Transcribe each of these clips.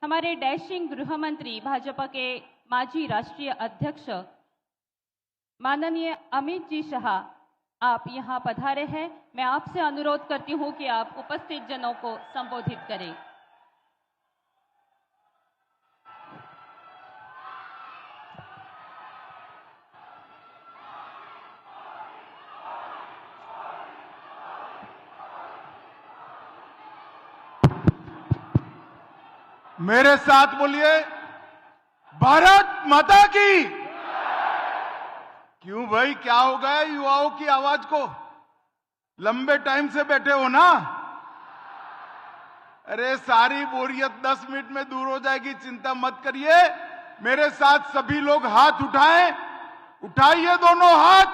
हमारे डैशिंग गृह मंत्री भाजपा के माजी राष्ट्रीय अध्यक्ष माननीय अमित जी शाह आप यहां पधारे हैं। मैं आपसे अनुरोध करती हूं कि आप उपस्थित जनों को संबोधित करें। मेरे साथ बोलिए, भारत माता की। क्यों भाई, क्या हो गया युवाओं की आवाज को? लंबे टाइम से बैठे हो ना? अरे सारी बोरियत 10 मिनट में दूर हो जाएगी, चिंता मत करिए। मेरे साथ सभी लोग हाथ उठाएं, उठाइए दोनों हाथ।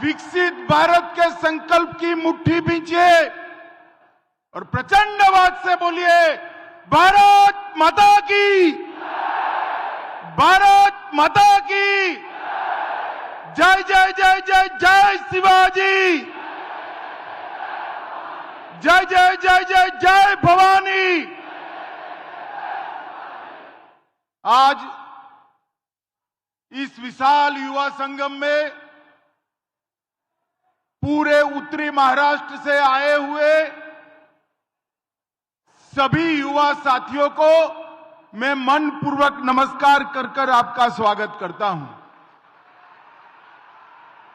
विकसित भारत के संकल्प की मुट्ठी भींचिए और प्रचंड आवाज से बोलिए, भारत माता की, भारत माता की। जय जय जय जय जय शिवाजी, जय जय जय जय जय भवानी। आज इस विशाल युवा संगम में पूरे उत्तरी महाराष्ट्र से आए हुए सभी युवा साथियों को मैं मन पूर्वक नमस्कार कर आपका स्वागत करता हूं।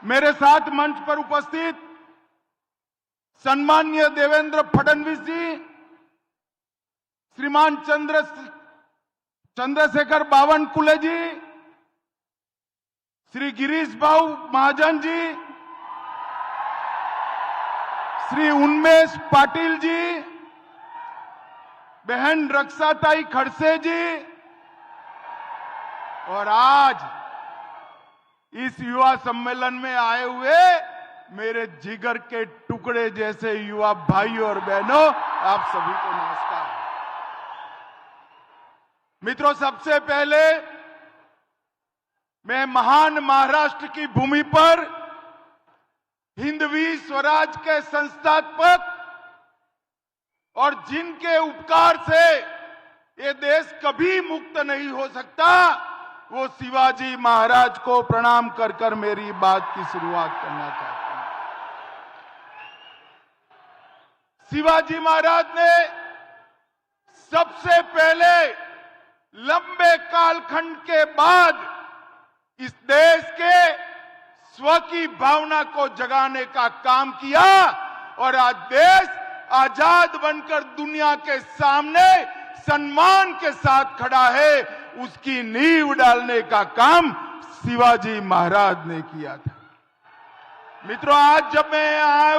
मेरे साथ मंच पर उपस्थित सम्माननीय देवेंद्र फडणवीस जी, श्रीमान चंद्रशेखर बावनकुळे जी, श्री गिरीश भाऊ महाजन जी, श्री उन्मेष पाटिल जी, बहन रक्षाताई खड़से जी, और आज इस युवा सम्मेलन में आए हुए मेरे जिगर के टुकड़े जैसे युवा भाइयों और बहनों, आप सभी को नमस्कार। मित्रों, सबसे पहले मैं महान महाराष्ट्र की भूमि पर हिंदवी स्वराज के संस्थापक और जिनके उपकार से ये देश कभी मुक्त नहीं हो सकता, वो शिवाजी महाराज को प्रणाम कर मेरी बात की शुरुआत करना चाहता हूं। शिवाजी महाराज ने सबसे पहले लंबे कालखंड के बाद इस देश के स्व की भावना को जगाने का काम किया और आज देश आजाद बनकर दुनिया के सामने सम्मान के साथ खड़ा है। उसकी नींव डालने का काम शिवाजी महाराज ने किया था। मित्रों, आज जब मैं यहां आया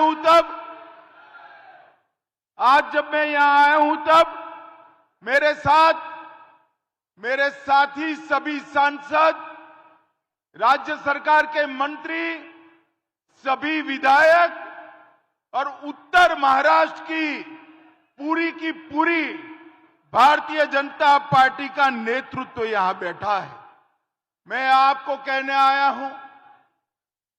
हूं तब मेरे साथी सभी सांसद, राज्य सरकार के मंत्री, सभी विधायक और उत्तर महाराष्ट्र की पूरी भारतीय जनता पार्टी का नेतृत्व यहां बैठा है। मैं आपको कहने आया हूं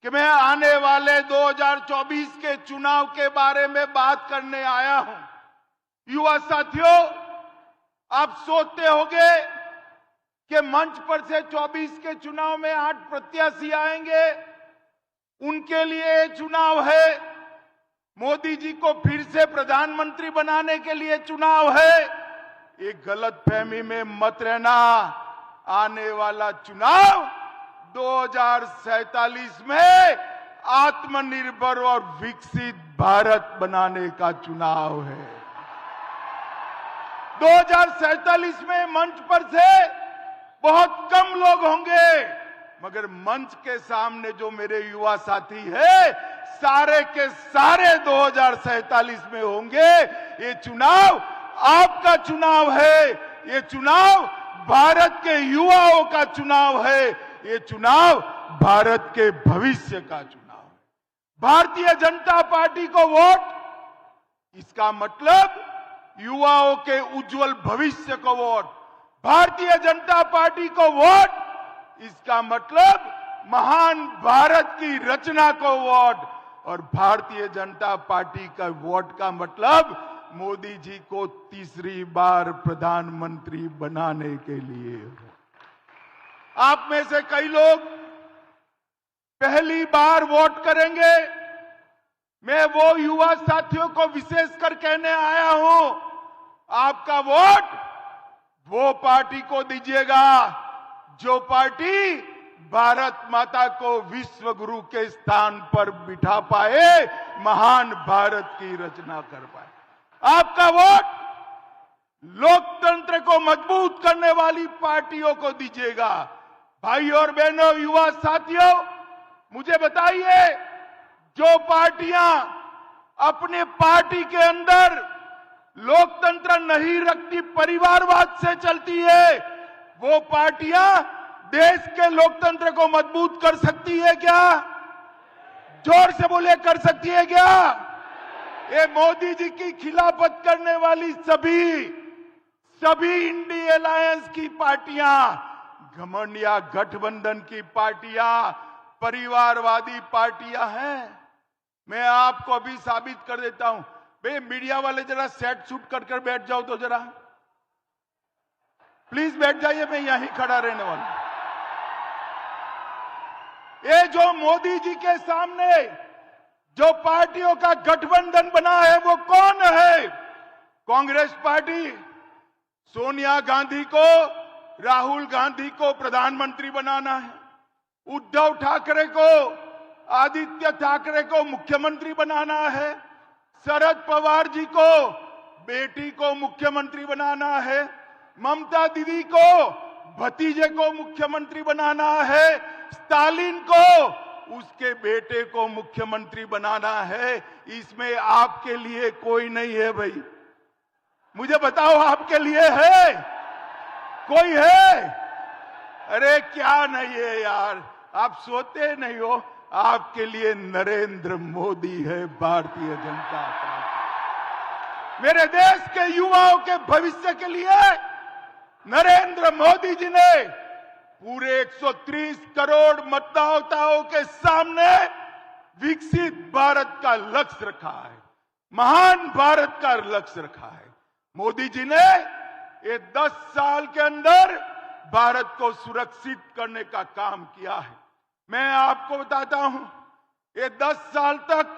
कि मैं आने वाले 2024 के चुनाव के बारे में बात करने आया हूं। युवा साथियों, आप सोचते होंगे कि मंच पर से 24 के चुनाव में 8 प्रत्याशी आएंगे, उनके लिए चुनाव है, मोदी जी को फिर से प्रधानमंत्री बनाने के लिए चुनाव है। एक गलतफहमी में मत रहना। आने वाला चुनाव 2047 में आत्मनिर्भर और विकसित भारत बनाने का चुनाव है। 2047 में मंच पर से बहुत कम लोग होंगे, मगर मंच के सामने जो मेरे युवा साथी है, सारे के सारे 2047 में होंगे। ये चुनाव आपका चुनाव है, ये चुनाव भारत के युवाओं का चुनाव है, ये चुनाव भारत के भविष्य का चुनाव है। भारतीय जनता पार्टी को वोट, इसका मतलब युवाओं के उज्जवल भविष्य को वोट। भारतीय जनता पार्टी को वोट, इसका मतलब महान भारत की रचना को वोट। और भारतीय जनता पार्टी का वोट का मतलब मोदी जी को तीसरी बार प्रधानमंत्री बनाने के लिए हो। आप में से कई लोग पहली बार वोट करेंगे। मैं वो युवा साथियों को विशेषकर कहने आया हूं, आपका वोट वो पार्टी को दीजिएगा जो पार्टी भारत माता को विश्व गुरु के स्थान पर बिठा पाए, महान भारत की रचना कर पाए। आपका वोट लोकतंत्र को मजबूत करने वाली पार्टियों को दीजिएगा। भाई और बहनों, युवा साथियों, मुझे बताइए, जो पार्टियां अपने पार्टी के अंदर लोकतंत्र नहीं रखती, परिवारवाद से चलती है, वो पार्टियां देश के लोकतंत्र को मजबूत कर सकती है क्या? जोर से बोले, कर सकती है क्या? ये मोदी जी की खिलाफत करने वाली सभी इंडिया अलायंस की पार्टियां, घमंड या गठबंधन की पार्टियां, परिवारवादी पार्टियां हैं। मैं आपको अभी साबित कर देता हूं। भाई मीडिया वाले जरा सेट शूट कर बैठ जाओ तो जरा प्लीज बैठ जाइए, मैं यहीं खड़ा रहने वाला हूं। ये जो मोदी जी के सामने जो पार्टियों का गठबंधन बना है वो कौन है? कांग्रेस पार्टी सोनिया गांधी को, राहुल गांधी को प्रधानमंत्री बनाना है, उद्धव ठाकरे को, आदित्य ठाकरे को मुख्यमंत्री बनाना है, शरद पवार जी को बेटी को मुख्यमंत्री बनाना है, ममता दीदी को भतीजे को मुख्यमंत्री बनाना है, स्टालिन को उसके बेटे को मुख्यमंत्री बनाना है। इसमें आपके लिए कोई नहीं है भाई। मुझे बताओ, आपके लिए है? कोई है? अरे क्या नहीं है यार, आप सोते नहीं हो। आपके लिए नरेंद्र मोदी है, भारतीय जनता पार्टी। मेरे देश के युवाओं के भविष्य के लिए नरेंद्र मोदी जी ने पूरे 130 करोड़ मतदाताओं के सामने विकसित भारत का लक्ष्य रखा है, महान भारत का लक्ष्य रखा है। मोदी जी ने ये 10 साल के अंदर भारत को सुरक्षित करने का काम किया है। मैं आपको बताता हूं, ये 10 साल तक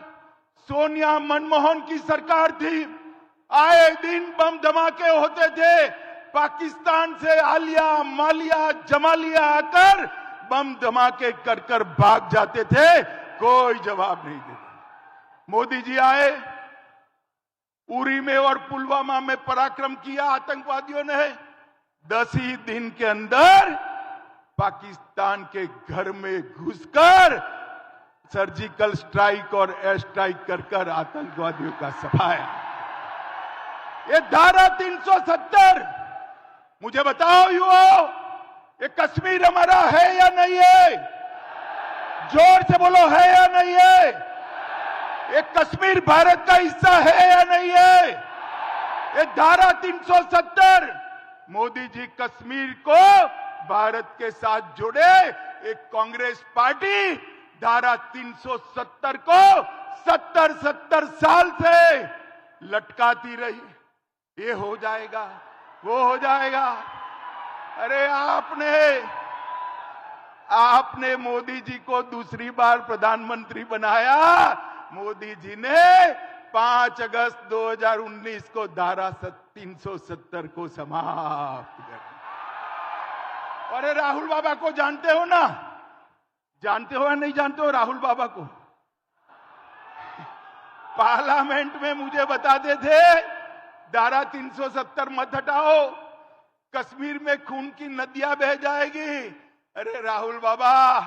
सोनिया मनमोहन की सरकार थी। आए दिन बम धमाके होते थे। पाकिस्तान से आलिया, मालिया, जमालिया आकर बम धमाके कर भाग जाते थे, कोई जवाब नहीं देता। मोदी जी आए, उरी में और पुलवामा में पराक्रम किया आतंकवादियों ने। 10 ही दिन के अंदर पाकिस्तान के घर में घुसकर सर्जिकल स्ट्राइक और एयर स्ट्राइक कर आतंकवादियों का सफाया। ये धारा 370, मुझे बताओ युवाओं, ये कश्मीर हमारा है या नहीं है? जोर से बोलो, है या नहीं है? ये कश्मीर भारत का हिस्सा है या नहीं है? ये धारा 370, मोदी जी कश्मीर को भारत के साथ जुड़े। एक कांग्रेस पार्टी धारा 370 को 70 साल से लटकाती रही। ये हो जाएगा, वो हो जाएगा। अरे आपने मोदी जी को दूसरी बार प्रधानमंत्री बनाया। मोदी जी ने 5 अगस्त 2019 को धारा 370 को समाप्त कर दिया। अरे राहुल बाबा को जानते हो ना? जानते हो या नहीं जानते हो राहुल बाबा को? पार्लियामेंट में मुझे बताते थे धारा 370 मत हटाओ, कश्मीर में खून की नदियां बह जाएगी। अरे राहुल बाबा,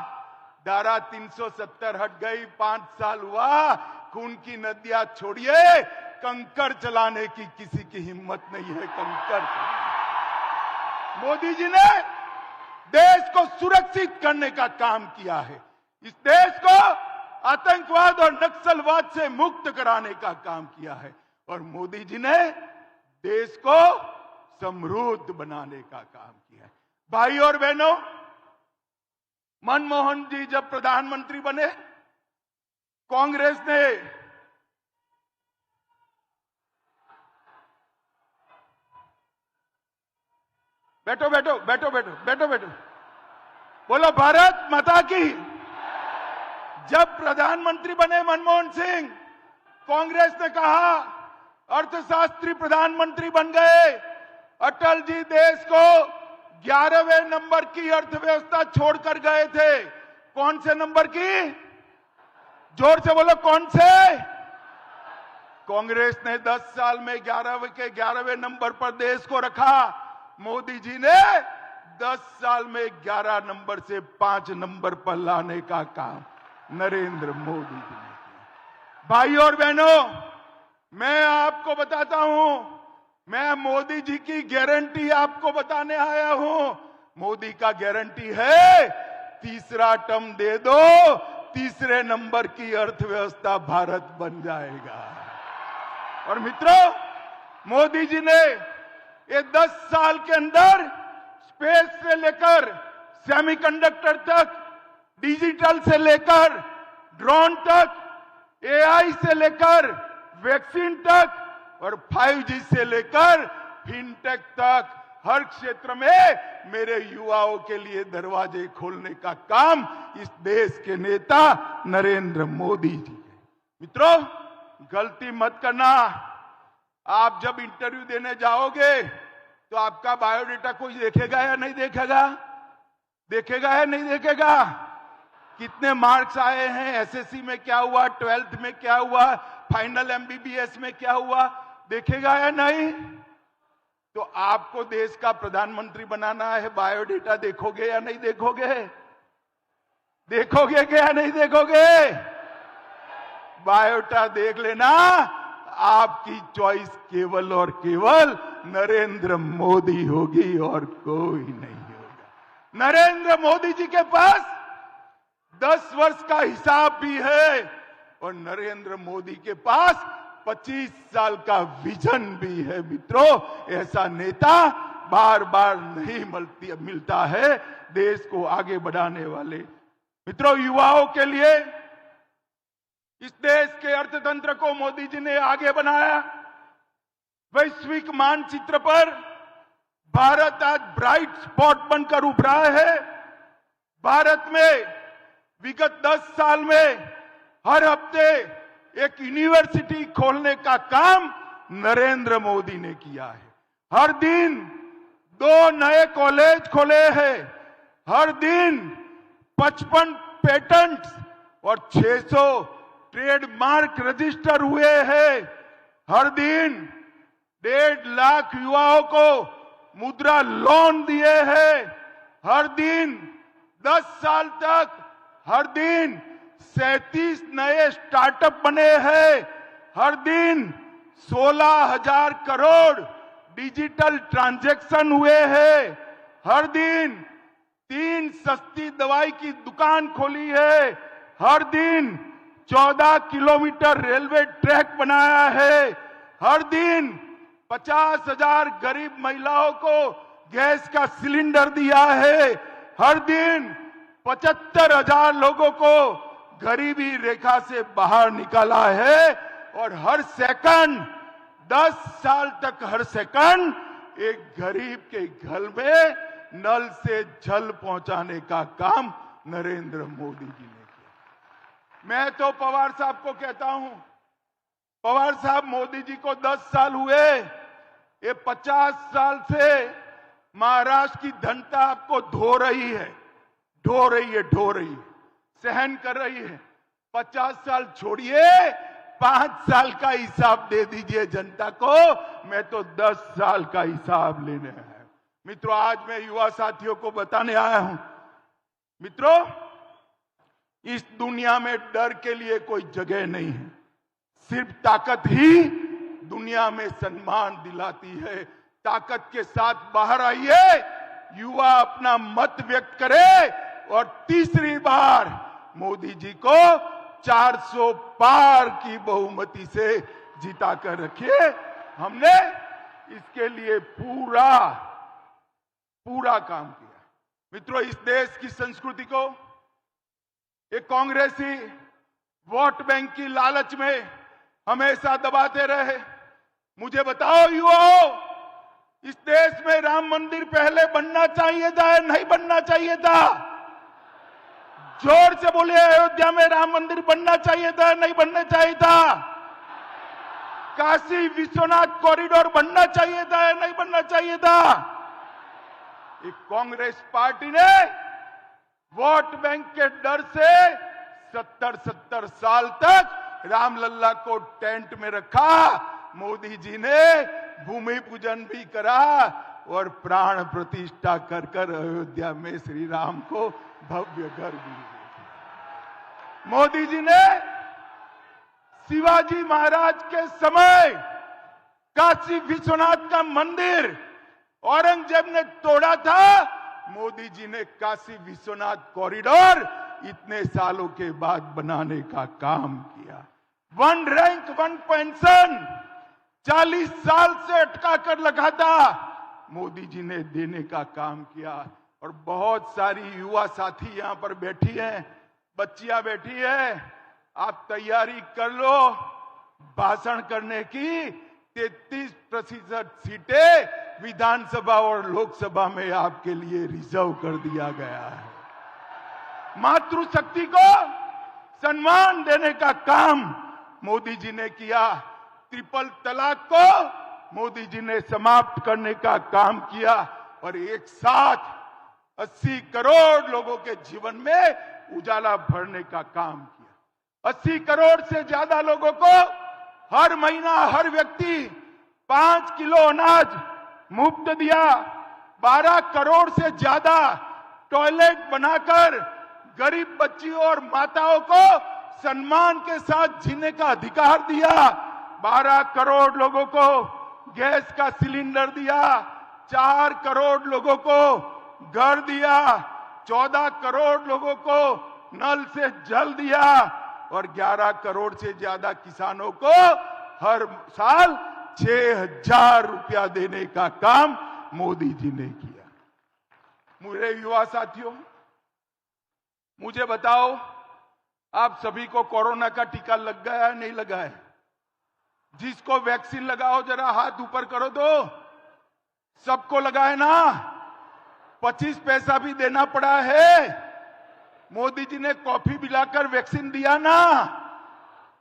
धारा 370 हट गई, 5 साल हुआ, खून की नदियां छोड़िए, कंकड़ चलाने की किसी की हिम्मत नहीं है। कंकड़ मोदी जी ने देश को सुरक्षित करने का काम किया है। इस देश को आतंकवाद और नक्सलवाद से मुक्त कराने का काम किया है। और मोदी जी ने देश को समृद्ध बनाने का काम किया है। भाई और बहनों, मनमोहन जी जब प्रधानमंत्री बने, कांग्रेस ने बैठो बैठो बैठो बैठो बैठो बैठो। बोलो भारत माता की। जब प्रधानमंत्री बने मनमोहन सिंह, कांग्रेस ने कहा अर्थशास्त्री प्रधानमंत्री बन गए। अटल जी देश को 11वें नंबर की अर्थव्यवस्था छोड़कर गए थे। कौन से नंबर की? जोर से बोलो, कौन से? कांग्रेस ने 10 साल में 11वें नंबर पर देश को रखा। मोदी जी ने 10 साल में 11 नंबर से 5 नंबर पर लाने का काम नरेंद्र मोदी जी ने किया। भाई और बहनों, मैं आपको बताता हूं, मैं मोदी जी की गारंटी आपको बताने आया हूं। मोदी का गारंटी है, तीसरा टर्म दे दो, तीसरे नंबर की अर्थव्यवस्था भारत बन जाएगा। और मित्रों, मोदी जी ने ये 10 साल के अंदर स्पेस से लेकर सेमीकंडक्टर तक, डिजिटल से लेकर ड्रोन तक, एआई से लेकर वैक्सीन तक और 5G से लेकर फिनटेक तक हर क्षेत्र में मेरे युवाओं के लिए दरवाजे खोलने का काम इस देश के नेता नरेंद्र मोदी जी है। मित्रों, गलती मत करना। आप जब इंटरव्यू देने जाओगे तो आपका बायोडेटा कोई देखेगा या नहीं देखेगा? देखेगा या नहीं देखेगा? कितने मार्क्स आए हैं, एसएससी में क्या हुआ, 12th में क्या हुआ, फाइनल एमबीबीएस में क्या हुआ, देखेगा या नहीं? तो आपको देश का प्रधानमंत्री बनाना है, बायोडेटा देखोगे या नहीं देखोगे? देखोगे क्या नहीं देखोगे? बायोडेटा देख लेना। आपकी चॉइस केवल और केवल नरेंद्र मोदी होगी और कोई नहीं होगा। नरेंद्र मोदी जी के पास 10 वर्ष का हिसाब भी है और नरेंद्र मोदी के पास 25 साल का विजन भी है। मित्रों, ऐसा नेता बार बार नहीं मिलता है देश को आगे बढ़ाने वाले। मित्रों, युवाओं के लिए इस देश के अर्थतंत्र को मोदी जी ने आगे बनाया। वैश्विक मानचित्र पर भारत आज ब्राइट स्पॉट बनकर उभरा है। भारत में विगत 10 साल में हर हफ्ते एक यूनिवर्सिटी खोलने का काम नरेंद्र मोदी ने किया है। हर दिन 2 नए कॉलेज खोले हैं। हर दिन 55 पेटेंट्स और 600 ट्रेडमार्क रजिस्टर हुए हैं। हर दिन 1.5 लाख युवाओं को मुद्रा लोन दिए हैं। हर दिन 10 साल तक हर दिन 37 नए स्टार्टअप बने हैं। हर दिन 16,000 करोड़ डिजिटल ट्रांजैक्शन हुए हैं। हर दिन 3 सस्ती दवाई की दुकान खोली है। हर दिन 14 किलोमीटर रेलवे ट्रैक बनाया है। हर दिन 50,000 गरीब महिलाओं को गैस का सिलेंडर दिया है। हर दिन 75,000 लोगों को गरीबी रेखा से बाहर निकाला है। और हर सेकंड 10 साल तक हर सेकंड एक गरीब के घर में नल से जल पहुंचाने का काम नरेंद्र मोदी जी ने किया। मैं तो पवार साहब को कहता हूं, पवार साहब, मोदी जी को 10 साल हुए, ये 50 साल से महाराष्ट्र की जनता आपको ढो रही है, सहन कर रही है। 50 साल छोड़िए, 5 साल का हिसाब दे दीजिए जनता को। मैं तो 10 साल का हिसाब लेने आया हूं। मित्रों, आज मैं युवा साथियों को बताने आया हूं, मित्रों, इस दुनिया में डर के लिए कोई जगह नहीं है। सिर्फ ताकत ही दुनिया में सम्मान दिलाती है। ताकत के साथ बाहर आइए, युवा अपना मत व्यक्त करे और तीसरी बार मोदी जी को 400 पार की बहुमति से जिताकर रखिए। हमने इसके लिए पूरा काम किया। मित्रों, इस देश की संस्कृति को एक कांग्रेसी वोट बैंक की लालच में हमेशा दबाते रहे। मुझे बताओ युवाओं, इस देश में राम मंदिर पहले बनना चाहिए था या नहीं बनना चाहिए था? जोर से बोलिए, अयोध्या में राम मंदिर बनना चाहिए था, नहीं बनना चाहिए था? काशी विश्वनाथ कॉरिडोर बनना चाहिए था या नहीं बनना चाहिए था? एक कांग्रेस पार्टी ने वोट बैंक के डर से 70 साल तक रामलल्ला को टेंट में रखा। मोदी जी ने भूमि पूजन भी करा और प्राण प्रतिष्ठा कर कर अयोध्या में श्री राम को भव्य घर भी दिया। मोदी जी ने शिवाजी महाराज के समय काशी विश्वनाथ का मंदिर औरंगजेब ने तोड़ा था, मोदी जी ने काशी विश्वनाथ कॉरिडोर इतने सालों के बाद बनाने का काम किया। 1 रैंक 1 पेंशन 40 साल से अटका कर लगा था, मोदी जी ने देने का काम किया। और बहुत सारी युवा साथी यहां पर बैठी हैं, बच्चियां बैठी है, आप तैयारी कर लो, भाषण करने की 33% सीटें विधानसभा और लोकसभा में आपके लिए रिजर्व कर दिया गया है। मातृशक्ति को सम्मान देने का काम मोदी जी ने किया। ट्रिपल तलाक को मोदी जी ने समाप्त करने का काम किया और एक साथ 80 करोड़ लोगों के जीवन में उजाला भरने का काम किया। 80 करोड़ से ज्यादा लोगों को हर महीना हर व्यक्ति 5 किलो अनाज मुफ्त दिया। 12 करोड़ से ज्यादा टॉयलेट बनाकर गरीब बच्चियों और माताओं को सम्मान के साथ जीने का अधिकार दिया। 12 करोड़ लोगों को गैस का सिलेंडर दिया। 4 करोड़ लोगों को घर दिया। 14 करोड़ लोगों को नल से जल दिया और 11 करोड़ से ज्यादा किसानों को हर साल 6,000 रुपया देने का काम मोदी जी ने किया। मेरे युवा साथियों, मुझे बताओ, आप सभी को कोरोना का टीका लग गया है नहीं लगा है? जिसको वैक्सीन लगाओ जरा हाथ ऊपर करो तो। सबको लगा है ना? 25 पैसा भी देना पड़ा है। मोदी जी ने कॉफी पिलाकर वैक्सीन दिया ना।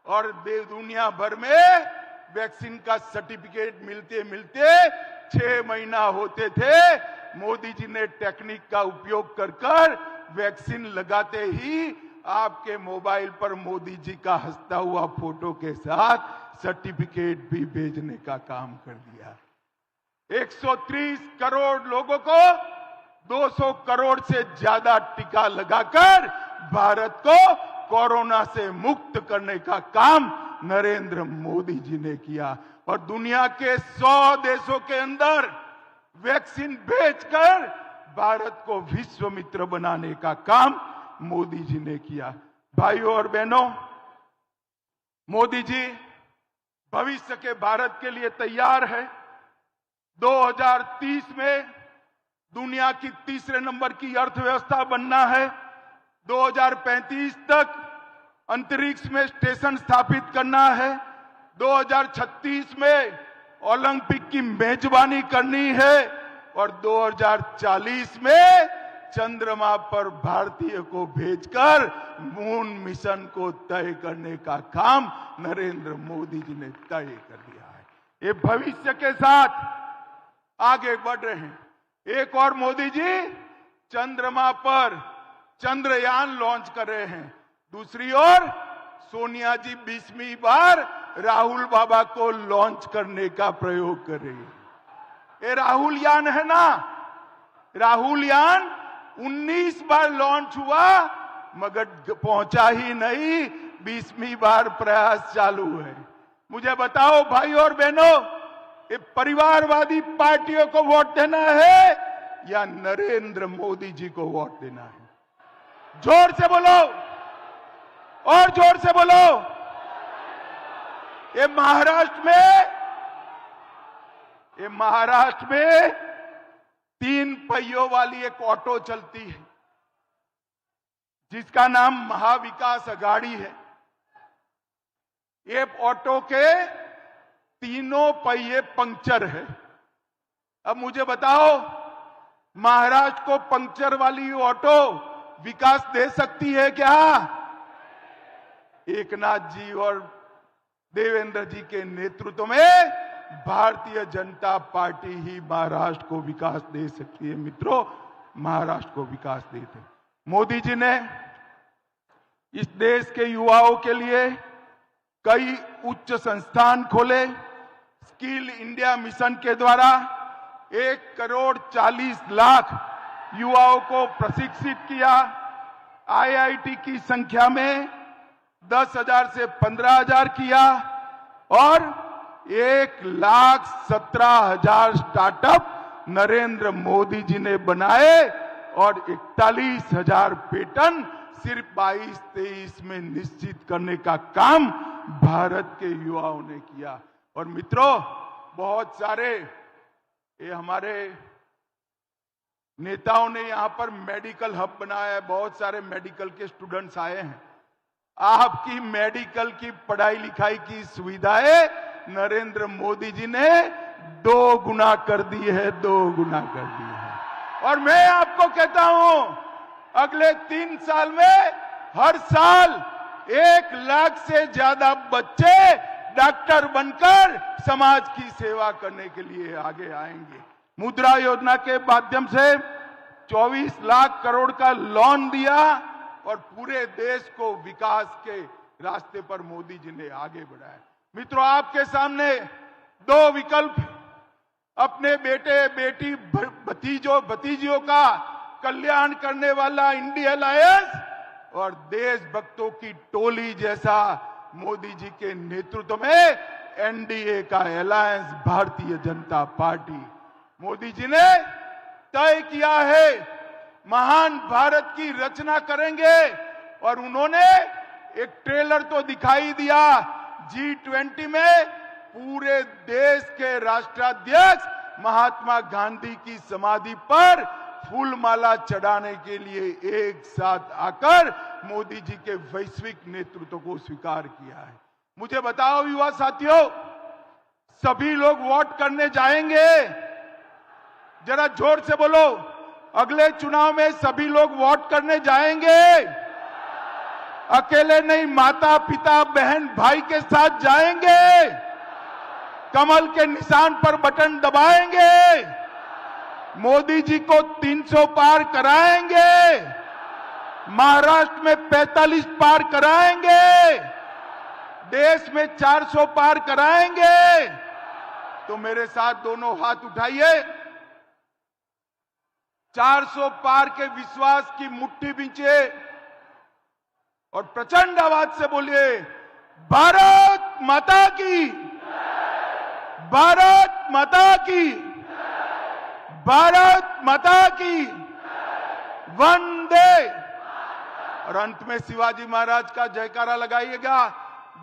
और दुनिया भर में वैक्सीन का सर्टिफिकेट मिलते मिलते 6 महीना होते थे। मोदी जी ने टेक्निक का उपयोग कर वैक्सीन लगाते ही आपके मोबाइल पर मोदी जी का हंसता हुआ फोटो के साथ सर्टिफिकेट भी भेजने का काम कर दिया। 130 करोड़ लोगों को 200 करोड़ से ज्यादा टीका लगाकर भारत को कोरोना से मुक्त करने का काम नरेंद्र मोदी जी ने किया। और दुनिया के 100 देशों के अंदर वैक्सीन भेजकर भारत को विश्व मित्र बनाने का काम मोदी जी ने किया। भाइयों और बहनों, मोदी जी भविष्य के भारत के लिए तैयार है। 2030 में दुनिया की तीसरे नंबर की अर्थव्यवस्था बनना है। 2035 तक अंतरिक्ष में स्टेशन स्थापित करना है। 2036 में ओलंपिक की मेजबानी करनी है और 2040 में चंद्रमा पर भारतीय को भेजकर मून मिशन को तय करने का काम नरेंद्र मोदी जी ने तय कर दिया है। ये भविष्य के साथ आगे बढ़ रहे हैं। एक और मोदी जी चंद्रमा पर चंद्रयान लॉन्च कर रहे हैं। दूसरी ओर सोनिया जी 20वीं बार राहुल बाबा को लॉन्च करने का प्रयोग कर रही है। ये राहुल यान है ना, राहुल यान 19 बार लॉन्च हुआ मगर पहुंचा ही नहीं। 20वीं बार प्रयास चालू है। मुझे बताओ भाई और बहनों, ये परिवारवादी पार्टियों को वोट देना है या नरेंद्र मोदी जी को वोट देना है? जोर से बोलो और जोर से बोलो। ये महाराष्ट्र में 3 पहियों वाली एक ऑटो चलती है जिसका नाम महाविकास अघाड़ी है। ये ऑटो के तीनों पहिए पंक्चर है। अब मुझे बताओ, महाराष्ट्र को पंक्चर वाली ऑटो विकास दे सकती है क्या? एकनाथ जी और देवेंद्र जी के नेतृत्व में भारतीय जनता पार्टी ही महाराष्ट्र को विकास दे सकती है। मित्रों, महाराष्ट्र को विकास देते मोदी जी ने इस देश के युवाओं के लिए कई उच्च संस्थान खोले। स्किल इंडिया मिशन के द्वारा 1,40,00,000 युवाओं को प्रशिक्षित किया। आईआईटी की संख्या में 10,000 से 15,000 किया और 1,17,000 स्टार्टअप नरेंद्र मोदी जी ने बनाए और 41,000 पेटेंट सिर्फ 22-23 में निश्चित करने का काम भारत के युवाओं ने किया। और मित्रों, बहुत सारे ये हमारे नेताओं ने यहां पर मेडिकल हब बनाया है, बहुत सारे मेडिकल के स्टूडेंट्स आए हैं। आपकी मेडिकल की पढ़ाई लिखाई की सुविधाएं नरेंद्र मोदी जी ने 2 गुना कर दी है, 2 गुना कर दी है। और मैं आपको कहता हूं, अगले 3 साल में हर साल 1 लाख से ज्यादा बच्चे डॉक्टर बनकर समाज की सेवा करने के लिए आगे आएंगे। मुद्रा योजना के माध्यम से 24 लाख करोड़ का लोन दिया और पूरे देश को विकास के रास्ते पर मोदी जी ने आगे बढ़ाया। मित्रों, आपके सामने 2 विकल्प, अपने बेटे बेटी भतीजियों का कल्याण करने वाला इंडिया अलायंस और देशभक्तों की टोली जैसा मोदी जी के नेतृत्व में एनडीए का अलायंस भारतीय जनता पार्टी। मोदी जी ने तय किया है महान भारत की रचना करेंगे और उन्होंने एक ट्रेलर तो दिखाई दिया। G20 में पूरे देश के राष्ट्राध्यक्ष महात्मा गांधी की समाधि पर फूलमाला चढ़ाने के लिए एक साथ आकर मोदी जी के वैश्विक नेतृत्व को स्वीकार किया है। मुझे बताओ युवा साथियों, सभी लोग वोट करने जाएंगे? जरा जोर से बोलो, अगले चुनाव में सभी लोग वोट करने जाएंगे? अकेले नहीं, माता पिता बहन भाई के साथ जाएंगे? कमल के निशान पर बटन दबाएंगे? मोदी जी को 300 पार कराएंगे? महाराष्ट्र में 45 पार कराएंगे? देश में 400 पार कराएंगे? तो मेरे साथ दोनों हाथ उठाइए, 400 पार के विश्वास की मुट्ठी बींचे और प्रचंड आवाज से बोलिए, भारत माता की, भारत माता की, भारत माता की, वंदे। और अंत में शिवाजी महाराज का जयकारा लगाइएगा,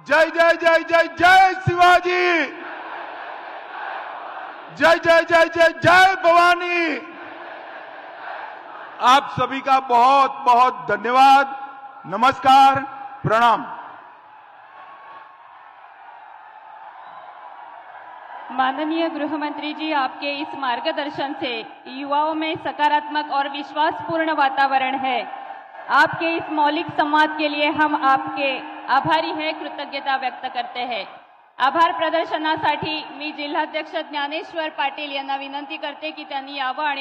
जय जय जय जय जय शिवाजी, जय जय जय जय जय भवानी। आप सभी का बहुत बहुत धन्यवाद, नमस्कार, प्रणाम। माननीय गृह मंत्री जी, आपके इस मार्गदर्शन से युवाओं में सकारात्मक और विश्वासपूर्ण वातावरण है। आपके इस मौलिक संवाद के लिए हम आपके आभारी हैं, कृतज्ञता व्यक्त करते हैं। आभार प्रदर्शनासाठी मी जिल्हाध्यक्ष ज्ञानेश्वर पाटील यांना विनंती करते की त्यांनी यावं आणि